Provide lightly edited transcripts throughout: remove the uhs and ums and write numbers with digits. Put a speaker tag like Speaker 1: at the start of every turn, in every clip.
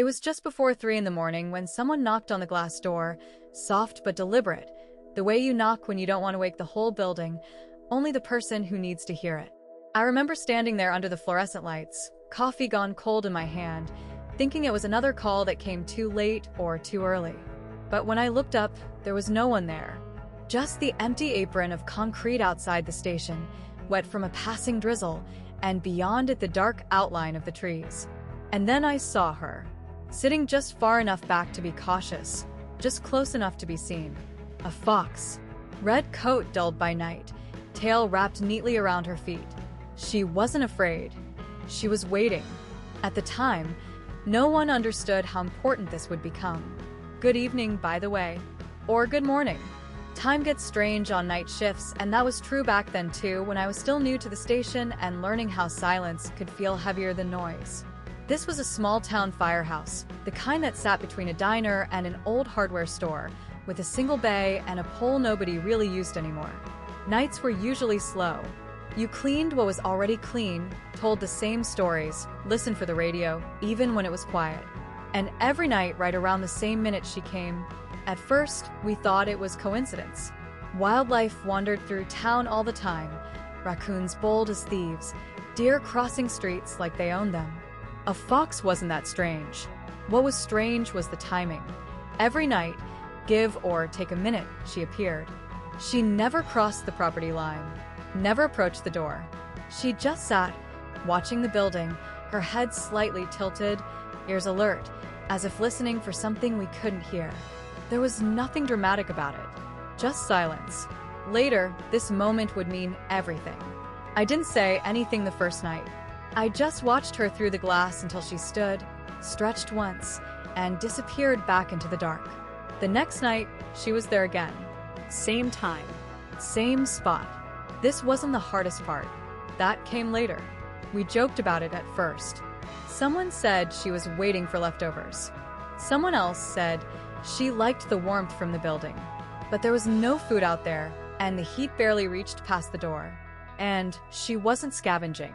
Speaker 1: It was just before 3 in the morning when someone knocked on the glass door, soft but deliberate, the way you knock when you don't want to wake the whole building, only the person who needs to hear it. I remember standing there under the fluorescent lights, coffee gone cold in my hand, thinking it was another call that came too late or too early. But when I looked up, there was no one there. Just the empty apron of concrete outside the station, wet from a passing drizzle, and beyond it the dark outline of the trees. And then I saw her, sitting just far enough back to be cautious, just close enough to be seen. A fox. Red coat dulled by night, tail wrapped neatly around her feet. She wasn't afraid. She was waiting. At the time, no one understood how important this would become. Good evening, by the way. Or good morning. Time gets strange on night shifts, and that was true back then too, when I was still new to the station and learning how silence could feel heavier than noise. This was a small-town firehouse, the kind that sat between a diner and an old hardware store, with a single bay and a pole nobody really used anymore. Nights were usually slow. You cleaned what was already clean, told the same stories, listened for the radio, even when it was quiet. And every night, right around the same minute she came, at first, we thought it was coincidence. Wildlife wandered through town all the time, raccoons bold as thieves, deer crossing streets like they owned them. A fox wasn't that strange. What was strange was the timing. Every night, give or take a minute, she appeared. She never crossed the property line, never approached the door. She just sat, watching the building, her head slightly tilted, ears alert, as if listening for something we couldn't hear. There was nothing dramatic about it, just silence. Later, this moment would mean everything. I didn't say anything the first night. I just watched her through the glass until she stood, stretched once, and disappeared back into the dark. The next night, she was there again. Same time, same spot. This wasn't the hardest part. That came later. We joked about it at first. Someone said she was waiting for leftovers. Someone else said she liked the warmth from the building. But there was no food out there, and the heat barely reached past the door. And she wasn't scavenging.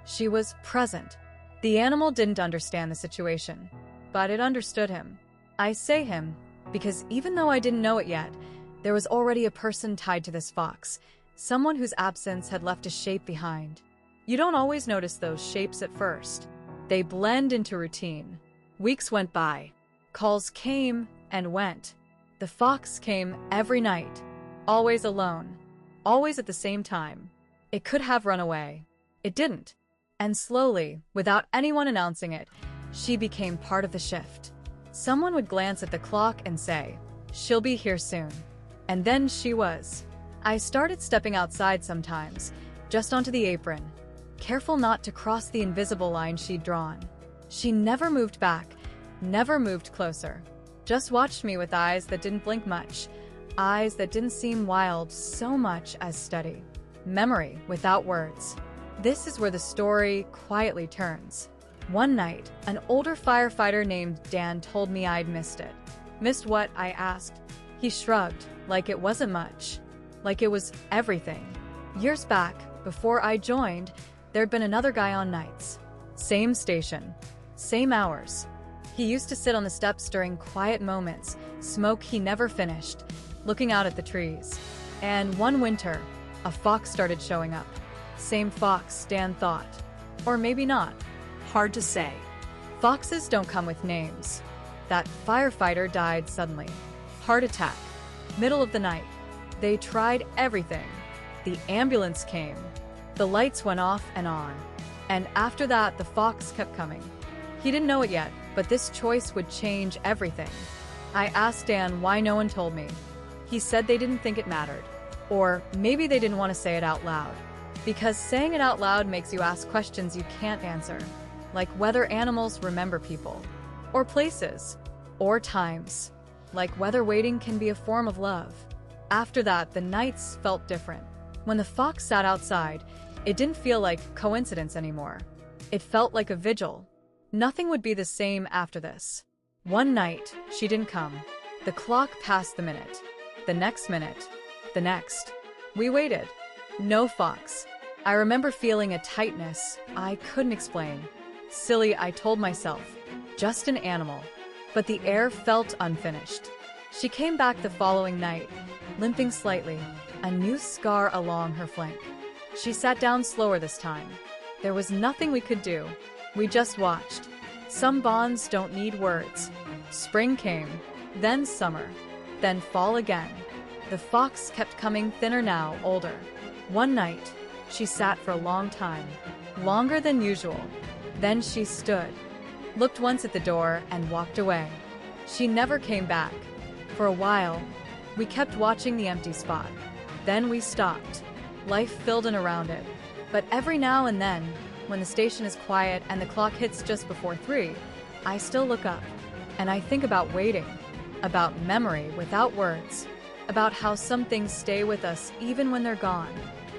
Speaker 1: She was present. The animal didn't understand the situation, but it understood him. I say him because even though I didn't know it yet, there was already a person tied to this fox, someone whose absence had left a shape behind. You don't always notice those shapes at first. They blend into routine. Weeks went by. Calls came and went. The fox came every night, always alone, always at the same time. It could have run away. It didn't. And slowly, without anyone announcing it, she became part of the shift. Someone would glance at the clock and say, "She'll be here soon." And then she was. I started stepping outside sometimes, just onto the apron, careful not to cross the invisible line she'd drawn. She never moved back, never moved closer, just watched me with eyes that didn't blink much, eyes that didn't seem wild so much as steady. Memory without words. This is where the story quietly turns. One night, an older firefighter named Dan told me I'd missed it. Missed what? I asked. He shrugged, like it wasn't much, like it was everything. Years back, before I joined, there'd been another guy on nights. Same station, same hours. He used to sit on the steps during quiet moments, smoke he never finished, looking out at the trees. And one winter, a fox started showing up. Same fox, Dan thought. Or maybe not. Hard to say. Foxes don't come with names. That firefighter died suddenly. Heart attack. Middle of the night. They tried everything. The ambulance came. The lights went off and on. And after that, the fox kept coming. He didn't know it yet, but this choice would change everything. I asked Dan why no one told me. He said they didn't think it mattered. Or maybe they didn't want to say it out loud. Because saying it out loud makes you ask questions you can't answer, like whether animals remember people, or places, or times, like whether waiting can be a form of love. After that, the nights felt different. When the fox sat outside, it didn't feel like coincidence anymore. It felt like a vigil. Nothing would be the same after this. One night, she didn't come. The clock passed the minute. The next minute. The next. We waited. No fox. I remember feeling a tightness I couldn't explain. Silly, I told myself. just an animal. But the air felt unfinished. She came back the following night, limping slightly, a new scar along her flank. She sat down slower this time. There was nothing we could do. We just watched. Some bonds don't need words. Spring came, then summer, then fall again. The fox kept coming thinner now, older. One night, she sat for a long time, longer than usual. Then she stood, looked once at the door, and walked away. She never came back. For a while, we kept watching the empty spot. Then we stopped. Life filled in around it. But every now and then, when the station is quiet and the clock hits just before 3, I still look up, and I think about waiting, about memory without words, about how some things stay with us even when they're gone.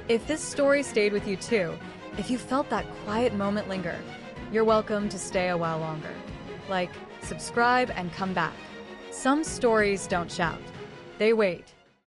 Speaker 1: If this story stayed with you too, if you felt that quiet moment linger, you're welcome to stay a while longer. Like, subscribe, and come back. Some stories don't shout. They wait.